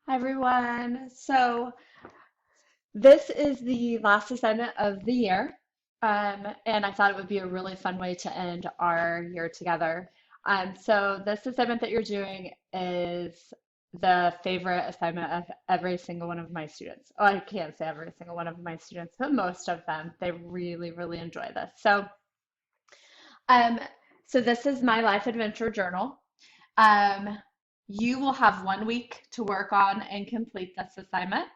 Hi everyone. So this is the last assignment of the year, and I thought it would be a really fun way to end our year together. So this assignment that you're doing is the favorite assignment of every single one of my students. Oh, I can't say every single one of my students, but most of them. They really, really enjoy this. Um, so this is my life adventure journal. Um, you will have 1 week to work on and complete this assignment.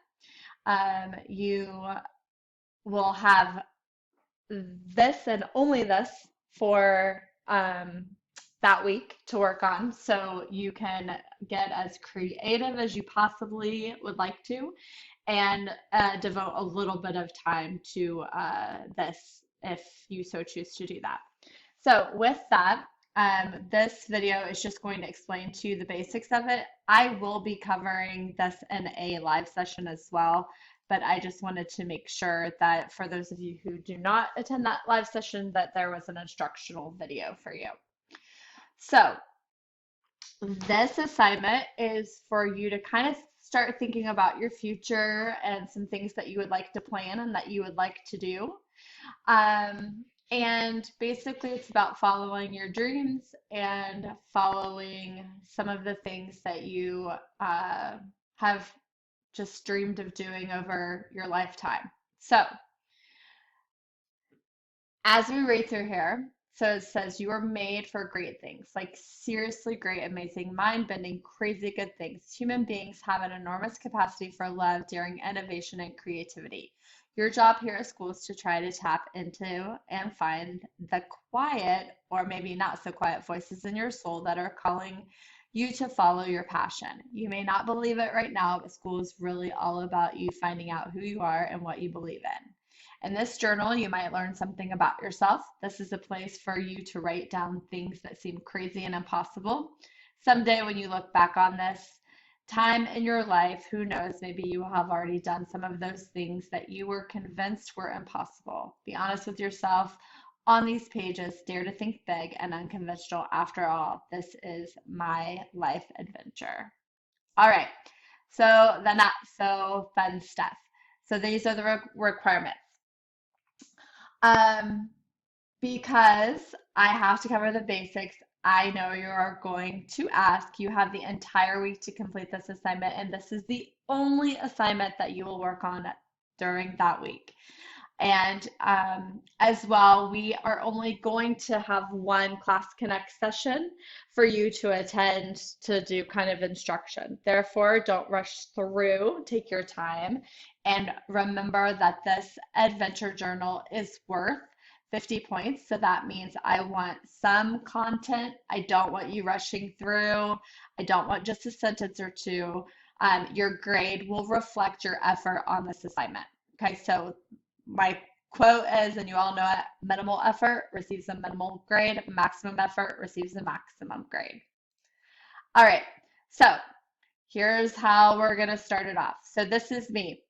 You will have this and only this for that week to work on. So you can get as creative as you possibly would like to and devote a little bit of time to this if you so choose to do that. So with that, this video is just going to explain to you the basics of it. I will be covering this in a live session as well, but I just wanted to make sure that for those of you who do not attend that live session, that there was an instructional video for you. So this assignment is for you to kind of start thinking about your future and some things that you would like to plan and that you would like to do. And basically, it's about following your dreams and following some of the things that you have just dreamed of doing over your lifetime. So, as we read through here, so it says you are made for great things, like seriously great, amazing, mind-bending, crazy good things. Human beings have an enormous capacity for love, daring, innovation, and creativity. Your job here at school is to try to tap into and find the quiet, or maybe not so quiet voices in your soul that are calling you to follow your passion. You may not believe it right now, but school is really all about you finding out who you are and what you believe in. In this journal, you might learn something about yourself. This is a place for you to write down things that seem crazy and impossible. Someday, when you look back on this time in your life, who knows, maybe you will have already done some of those things that you were convinced were impossible. Be honest with yourself on these pages. Dare to think big and unconventional. After all, this is my life adventure. All right, so the not so fun stuff. So these are the requirements. Um, because I have to cover the basics, I know you are going to ask. You have the entire week to complete this assignment, and this is the only assignment that you will work on during that week. And as well, we are only going to have one Class Connect session for you to attend to do kind of instruction. Therefore, don't rush through, take your time, and remember that this adventure journal is worth 50 points. So that means I want some content. I don't want you rushing through. I don't want just a sentence or two. Your grade will reflect your effort on this assignment. Okay, so my quote is, and you all know it, minimal effort receives a minimal grade, maximum effort receives a maximum grade. All right, so here's how we're going to start it off. So this is me.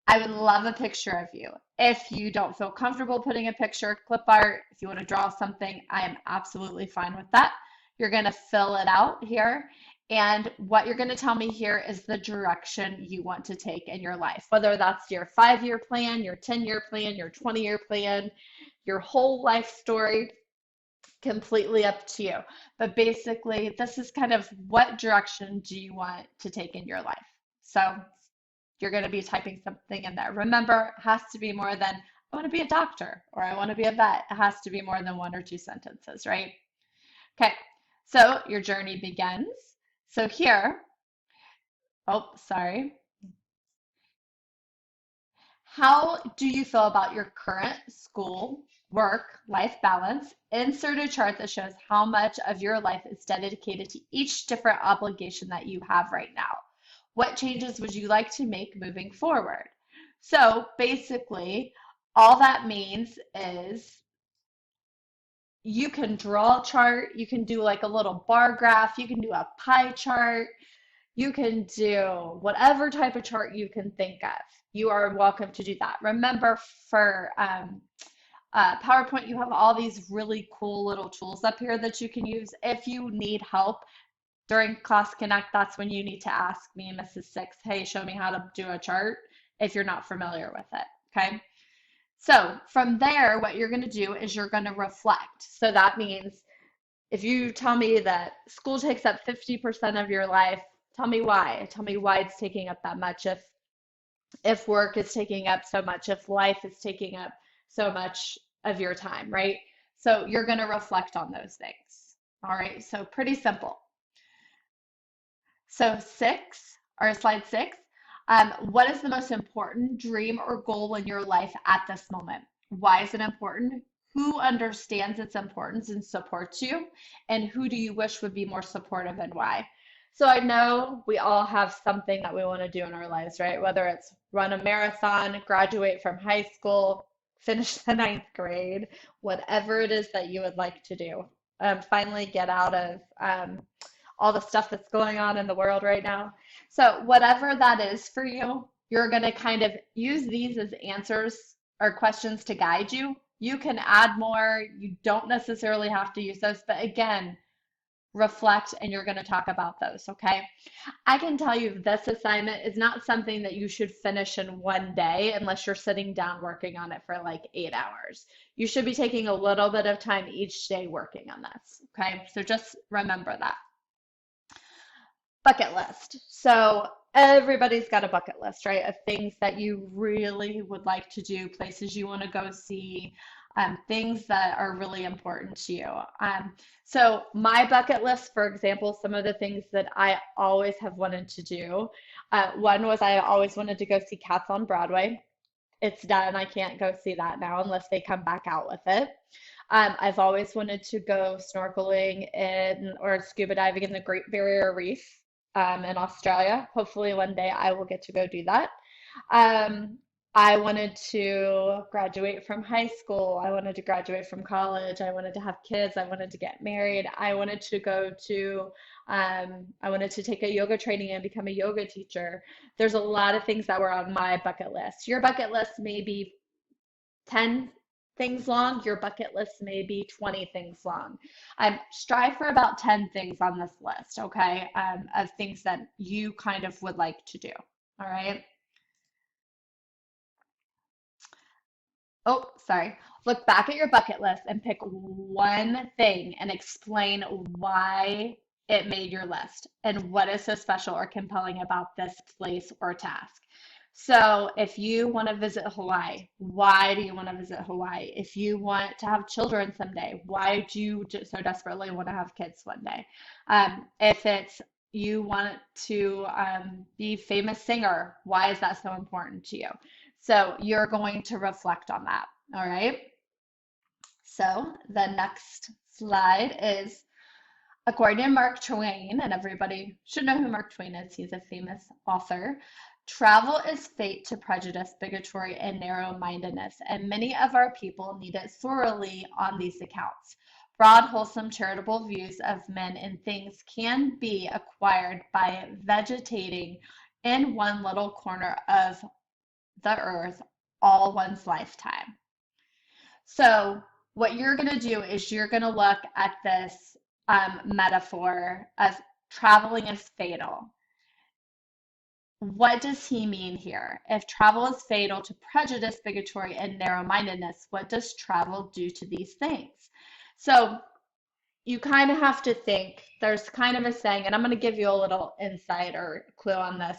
I would love a picture of you. If you don't feel comfortable putting a picture, clip art, if you want to draw something, I am absolutely fine with that. You're going to fill it out here. And what you're going to tell me here is the direction you want to take in your life, whether that's your 5-year plan, your 10-year plan, your 20-year plan, your whole life story, completely up to you. But basically, this is kind of what direction do you want to take in your life. So you're going to be typing something in there. Remember, it has to be more than I want to be a doctor or I want to be a vet. It has to be more than one or two sentences, right? Okay, so your journey begins. So here, oh, sorry. How do you feel about your current school, work, life balance? Insert a chart that shows how much of your life is dedicated to each different obligation that you have right now. What changes would you like to make moving forward? So basically, all that means is you can draw a chart, you can do like a little bar graph, you can do a pie chart, you can do whatever type of chart you can think of. You are welcome to do that. Remember, for PowerPoint, you have all these really cool little tools up here that you can use if you need help. During Class Connect, that's when you need to ask me, Mrs. Six, hey, show me how to do a chart if you're not familiar with it. Okay. So from there, what you're going to do is you're going to reflect. So that means if you tell me that school takes up 50% of your life, tell me why. Tell me why it's taking up that much. If work is taking up so much, if life is taking up so much of your time, right? So you're going to reflect on those things. All right. So pretty simple. So six, or slide six, what is the most important dream or goal in your life at this moment? Why is it important? Who understands its importance and supports you? And who do you wish would be more supportive and why? So I know we all have something that we want to do in our lives, right? Whether it's run a marathon, graduate from high school, finish the ninth grade, whatever it is that you would like to do. Finally get out of all the stuff that's going on in the world right now. So, whatever that is for you, you're going to kind of use these as answers or questions to guide you. You can add more. You don't necessarily have to use those, but again, reflect and you're going to talk about those, okay? I can tell you this assignment is not something that you should finish in one day unless you're sitting down working on it for like 8 hours. You should be taking a little bit of time each day working on this, okay? So just remember that. Bucket list. So everybody's got a bucket list, right? Of things that you really would like to do, places you want to go see, things that are really important to you. So my bucket list, for example, some of the things that I always have wanted to do. One was I always wanted to go see Cats on Broadway. It's done. I can't go see that now unless they come back out with it. I've always wanted to go snorkeling in or scuba diving in the Great Barrier Reef in Australia. Hopefully, one day I will get to go do that. Um, I wanted to graduate from high school. I wanted to graduate from college. I wanted to have kids. I wanted to get married. I wanted to take a yoga training and become a yoga teacher. There's a lot of things that were on my bucket list. Your bucket list may be 10 things long, your bucket list may be 20 things long. Strive for about 10 things on this list, okay, of things that you kind of would like to do. All right. Oh, sorry. Look back at your bucket list and pick one thing and explain why it made your list and what is so special or compelling about this place or task. So, if you want to visit Hawaii, why do you want to visit Hawaii? If you want to have children someday, why do you so desperately want to have kids one day? If it's you want to be a famous singer, why is that so important to you? So you're going to reflect on that. All right. So the next slide is according to Mark Twain, and everybody should know who Mark Twain is. He's a famous author. Travel is fate to prejudice, bigotry, and narrow-mindedness, and many of our people need it sorely on these accounts. Broad, wholesome, charitable views of men and things can be acquired by vegetating in one little corner of the earth all one's lifetime. So, what you're going to do is you're going to look at this metaphor of traveling is fatal. What does he mean here? If travel is fatal to prejudice, bigotry, and narrow-mindedness, what does travel do to these things? So, you kind of have to think, there's kind of a saying, and I'm going to give you a little insight or clue on this.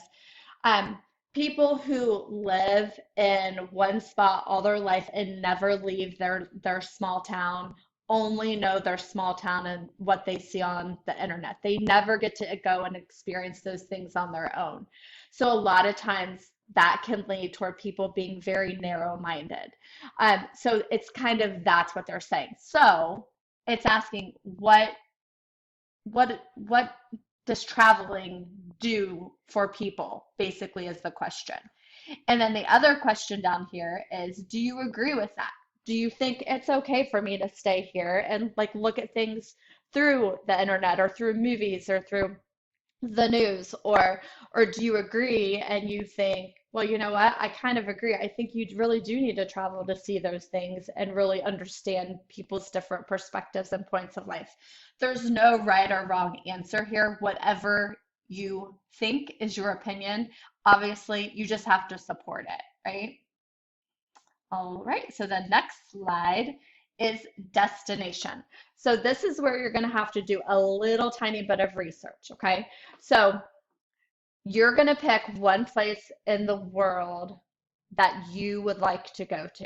Um, People who live in one spot all their life and never leave their small town only know their small town and what they see on the internet. They never get to go and experience those things on their own. So a lot of times that can lead toward people being very narrow-minded. So it's kind of that's what they're saying. So it's asking what does traveling do for people, basically, is the question. And then the other question down here is, do you agree with that? Do you think it's okay for me to stay here and like look at things through the internet or through movies or through the news, or do you agree and you think, well, you know what, I kind of agree. I think you really do need to travel to see those things and really understand people's different perspectives and points of life. There's no right or wrong answer here. Whatever you think is your opinion, obviously you just have to support it, right? All right, so the next slide is destination. So this is where you're going to have to do a little tiny bit of research, okay? So you're going to pick one place in the world that you would like to go to.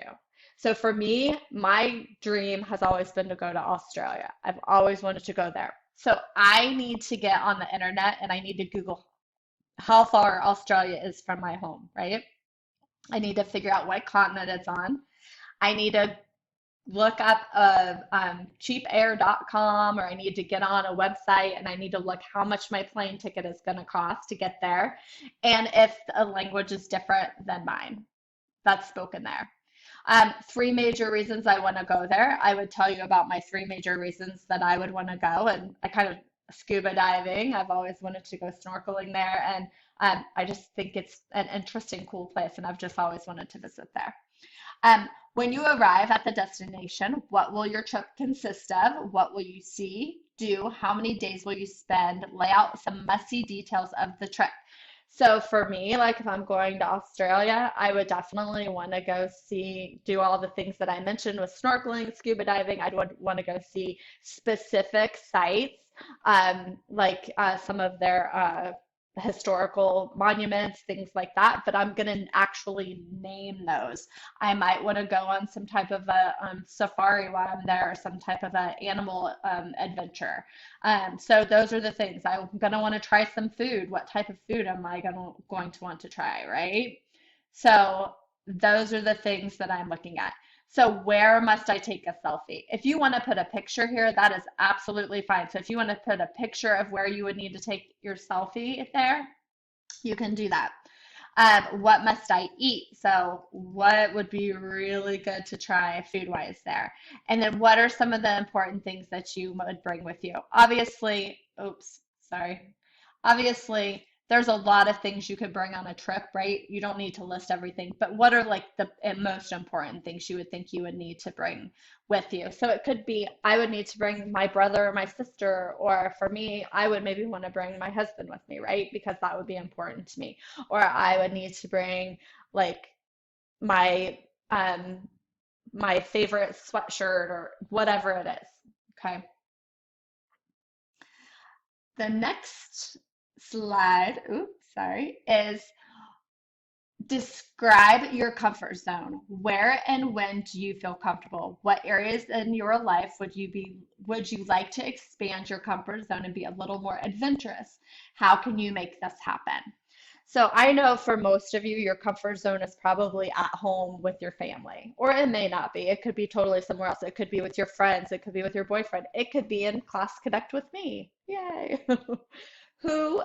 So for me, my dream has always been to go to Australia. I've always wanted to go there. So I need to get on the internet and I need to Google how far Australia is from my home, right? I need to figure out what continent it's on. I need to look up cheapair.com, or I need to get on a website and I need to look how much my plane ticket is going to cost to get there, and if a language is different than mine that's spoken there. Three major reasons I want to go there. I would tell you about my three major reasons that I would want to go, and I kind of scuba diving. I've always wanted to go snorkeling there, and I just think it's an interesting, cool place, and I've just always wanted to visit there. When you arrive at the destination, what will your trip consist of? What will you see, do? How many days will you spend? Lay out some messy details of the trip. So for me, like if I'm going to Australia, I would definitely want to go see, do all the things that I mentioned with snorkeling, scuba diving. I'd want to go see specific sites, like some of their historical monuments, things like that, but I'm going to actually name those. I might want to go on some type of a safari while I'm there, or some type of a animal adventure. So those are the things. I'm going to want to try some food. What type of food am I going to want to try, right? So those are the things that I'm looking at. So where must I take a selfie? If you want to put a picture here, that is absolutely fine. So if you want to put a picture of where you would need to take your selfie there, you can do that. What must I eat? So what would be really good to try food-wise there? And then what are some of the important things that you would bring with you? Obviously, oops, sorry. Obviously, there's a lot of things you could bring on a trip, right? You don't need to list everything, but what are like the most important things you would think you would need to bring with you? So it could be, I would need to bring my brother or my sister, or for me, I would maybe want to bring my husband with me, right? Because that would be important to me. Or I would need to bring like my my favorite sweatshirt or whatever it is. Okay. The next slide, oops, sorry, is describe your comfort zone. Where and when do you feel comfortable? What areas in your life would you like to expand your comfort zone and be a little more adventurous? How can you make this happen? So I know for most of you, your comfort zone is probably at home with your family, or it may not be. It could be totally somewhere else. It could be with your friends. It could be with your boyfriend. It could be in Class Connect with me. Yay. Who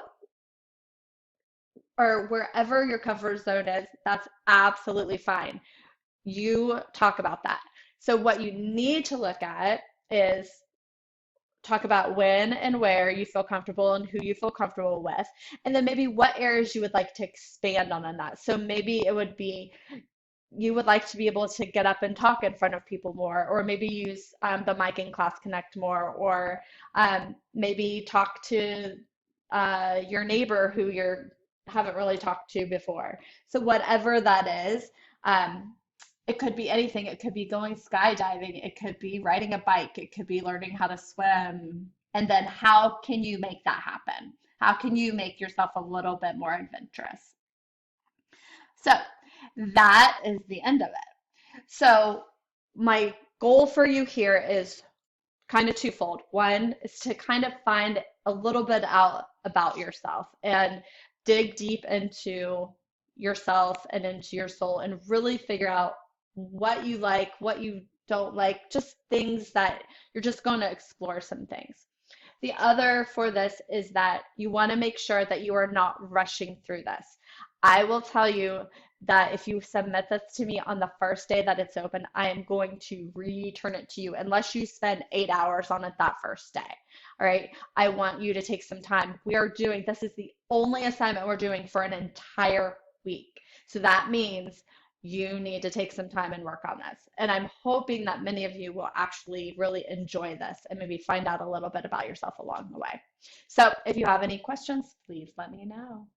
or wherever your comfort zone is, that's absolutely fine. You talk about that. So what you need to look at is talk about when and where you feel comfortable and who you feel comfortable with, and then maybe what areas you would like to expand on that. So maybe it would be you would like to be able to get up and talk in front of people more, or maybe use the mic in Class Connect more, or maybe talk to your neighbor who you haven't really talked to before. So whatever that is, um, it could be anything. It could be going skydiving. It could be riding a bike. It could be learning how to swim. And then how can you make that happen? How can you make yourself a little bit more adventurous? So that is the end of it. So my goal for you here is kind of twofold. One is to kind of find a little bit out about yourself and dig deep into yourself and into your soul and really figure out what you like, what you don't like, just things that you're just going to explore some things. The other for this is that you want to make sure that you are not rushing through this. I will tell you that if you submit this to me on the first day that it's open, I am going to return it to you unless you spend 8 hours on it that first day. All right. I want you to take some time. This is the only assignment we're doing for an entire week. So that means you need to take some time and work on this. And I'm hoping that many of you will actually really enjoy this and maybe find out a little bit about yourself along the way. So if you have any questions, please let me know.